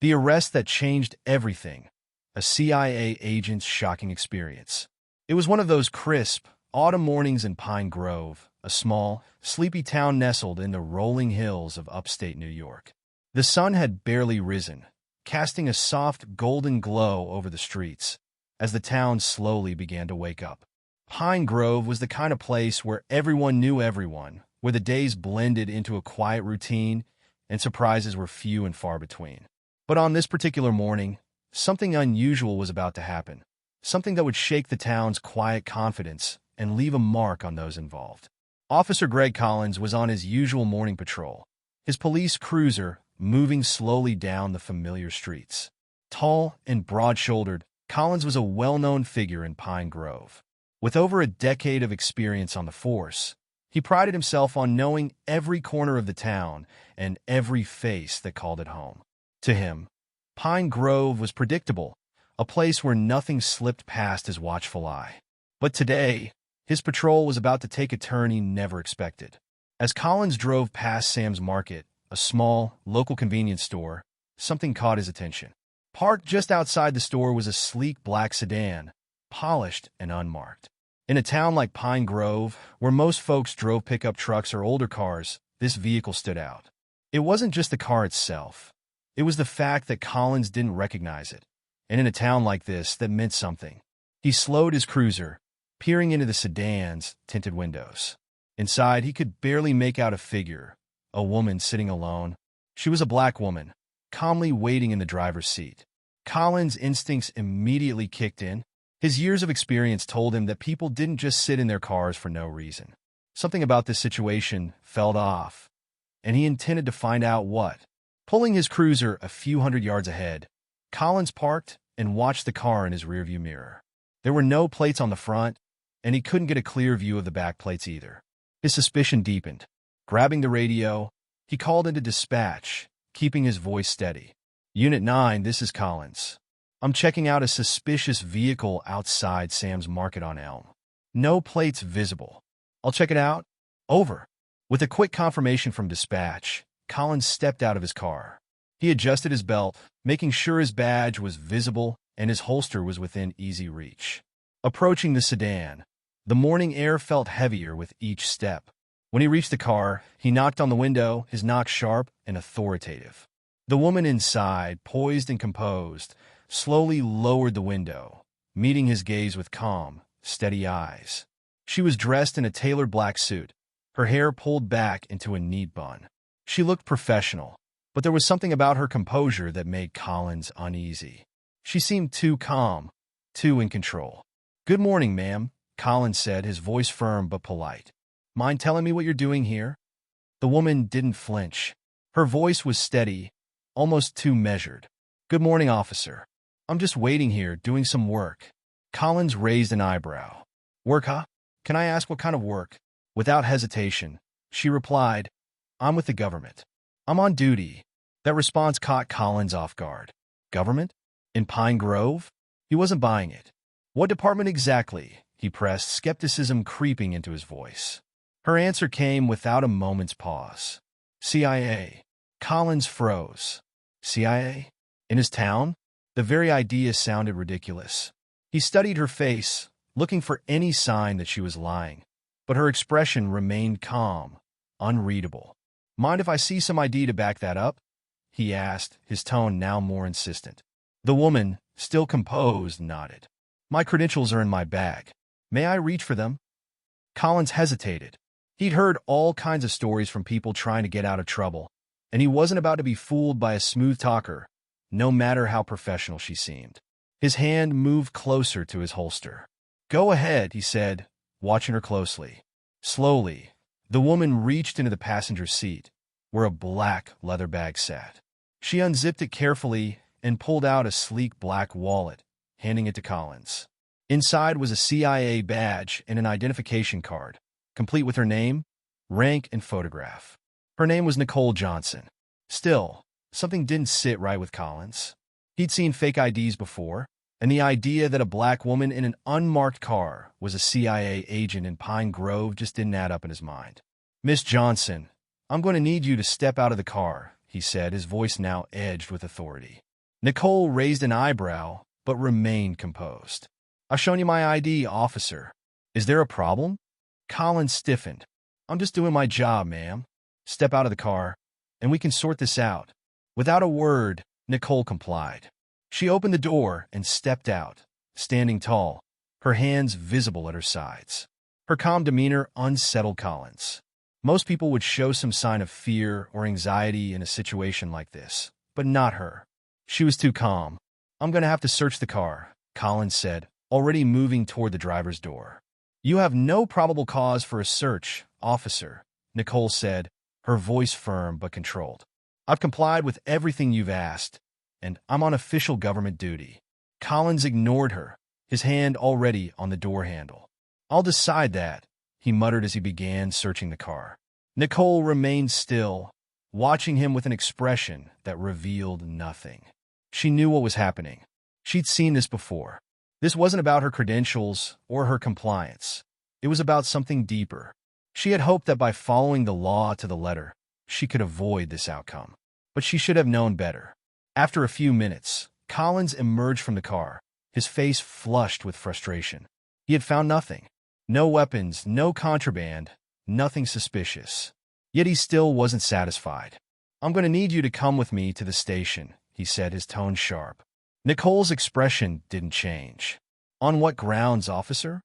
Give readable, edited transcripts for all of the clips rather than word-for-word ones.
The arrest that changed everything. A CIA agent's shocking experience. It was one of those crisp, autumn mornings in Pine Grove, a small, sleepy town nestled in the rolling hills of upstate New York. The sun had barely risen, casting a soft golden glow over the streets, as the town slowly began to wake up. Pine Grove was the kind of place where everyone knew everyone, where the days blended into a quiet routine and surprises were few and far between. But on this particular morning, something unusual was about to happen, something that would shake the town's quiet confidence and leave a mark on those involved. Officer Greg Collins was on his usual morning patrol, his police cruiser moving slowly down the familiar streets. Tall and broad-shouldered, Collins was a well-known figure in Pine Grove. With over a decade of experience on the force, he prided himself on knowing every corner of the town and every face that called it home. To him, Pine Grove was predictable, a place where nothing slipped past his watchful eye. But today, his patrol was about to take a turn he never expected. As Collins drove past Sam's Market, a small, local convenience store, something caught his attention. Parked just outside the store was a sleek black sedan, polished and unmarked. In a town like Pine Grove, where most folks drove pickup trucks or older cars, this vehicle stood out. It wasn't just the car itself. It was the fact that Collins didn't recognize it, and in a town like this, that meant something. He slowed his cruiser, peering into the sedan's tinted windows. Inside, he could barely make out a figure, a woman sitting alone. She was a black woman, calmly waiting in the driver's seat. Collins' instincts immediately kicked in. His years of experience told him that people didn't just sit in their cars for no reason. Something about this situation felt off, and he intended to find out what. Pulling his cruiser a few hundred yards ahead, Collins parked and watched the car in his rearview mirror. There were no plates on the front, and he couldn't get a clear view of the back plates either. His suspicion deepened. Grabbing the radio, he called into dispatch, keeping his voice steady. "Unit 9, this is Collins. I'm checking out a suspicious vehicle outside Sam's Market on Elm. No plates visible. I'll check it out. Over." With a quick confirmation from dispatch, Collins stepped out of his car. He adjusted his belt, making sure his badge was visible and his holster was within easy reach. Approaching the sedan, the morning air felt heavier with each step. When he reached the car, he knocked on the window, his knock sharp and authoritative. The woman inside, poised and composed, slowly lowered the window, meeting his gaze with calm, steady eyes. She was dressed in a tailored black suit, her hair pulled back into a neat bun. She looked professional, but there was something about her composure that made Collins uneasy. She seemed too calm, too in control. "Good morning, ma'am," Collins said, his voice firm but polite. "Mind telling me what you're doing here?" The woman didn't flinch. Her voice was steady, almost too measured. "Good morning, officer. I'm just waiting here, doing some work." Collins raised an eyebrow. "Work, huh? Can I ask what kind of work?" Without hesitation, she replied, "I'm with the government. I'm on duty." That response caught Collins off guard. Government? In Pine Grove? He wasn't buying it. "What department exactly?" he pressed, skepticism creeping into his voice. Her answer came without a moment's pause. "CIA." Collins froze. CIA? In his town? The very idea sounded ridiculous. He studied her face, looking for any sign that she was lying, but her expression remained calm, unreadable. "Mind if I see some ID to back that up?" he asked, his tone now more insistent. The woman, still composed, nodded. "My credentials are in my bag. May I reach for them?" Collins hesitated. He'd heard all kinds of stories from people trying to get out of trouble, and he wasn't about to be fooled by a smooth talker, no matter how professional she seemed. His hand moved closer to his holster. "Go ahead," he said, watching her closely. Slowly, the woman reached into the passenger seat, where a black leather bag sat. She unzipped it carefully and pulled out a sleek black wallet, handing it to Collins. Inside was a CIA badge and an identification card, complete with her name, rank, and photograph. Her name was Nicole Johnson. Still, something didn't sit right with Collins. He'd seen fake IDs before, and the idea that a black woman in an unmarked car was a CIA agent in Pine Grove just didn't add up in his mind. "Miss Johnson, I'm going to need you to step out of the car," he said, his voice now edged with authority. Nicole raised an eyebrow, but remained composed. "I've shown you my ID, officer. Is there a problem?" Collins stiffened. "I'm just doing my job, ma'am. Step out of the car, and we can sort this out." Without a word, Nicole complied. She opened the door and stepped out, standing tall, her hands visible at her sides. Her calm demeanor unsettled Collins. Most people would show some sign of fear or anxiety in a situation like this, but not her. She was too calm. "I'm going to have to search the car," Collins said, already moving toward the driver's door. "You have no probable cause for a search, officer," Nicole said, her voice firm but controlled. "I've complied with everything you've asked, and I'm on official government duty." Collins ignored her, his hand already on the door handle. "I'll decide that," he muttered as he began searching the car. Nicole remained still, watching him with an expression that revealed nothing. She knew what was happening. She'd seen this before. This wasn't about her credentials or her compliance. It was about something deeper. She had hoped that by following the law to the letter, she could avoid this outcome. But she should have known better. After a few minutes, Collins emerged from the car, his face flushed with frustration. He had found nothing. No weapons, no contraband, nothing suspicious. Yet he still wasn't satisfied. "I'm going to need you to come with me to the station," he said, his tone sharp. Nicole's expression didn't change. "On what grounds, officer?"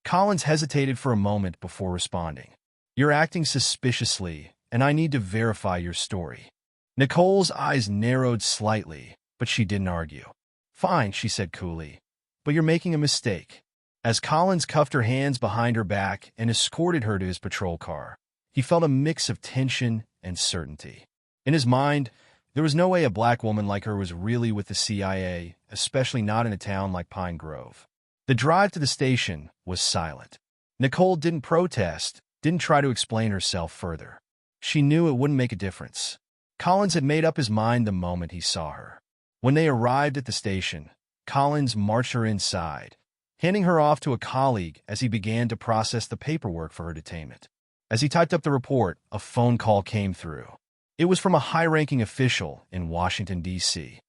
Collins hesitated for a moment before responding. "You're acting suspiciously, and I need to verify your story." Nicole's eyes narrowed slightly, but she didn't argue. "Fine," she said coolly, "but you're making a mistake." As Collins cuffed her hands behind her back and escorted her to his patrol car, he felt a mix of tension and certainty. In his mind, there was no way a black woman like her was really with the CIA, especially not in a town like Pine Grove. The drive to the station was silent. Nicole didn't protest, didn't try to explain herself further. She knew it wouldn't make a difference. Collins had made up his mind the moment he saw her. When they arrived at the station, Collins marched her inside, handing her off to a colleague as he began to process the paperwork for her detainment. As he typed up the report, a phone call came through. It was from a high-ranking official in Washington, D.C.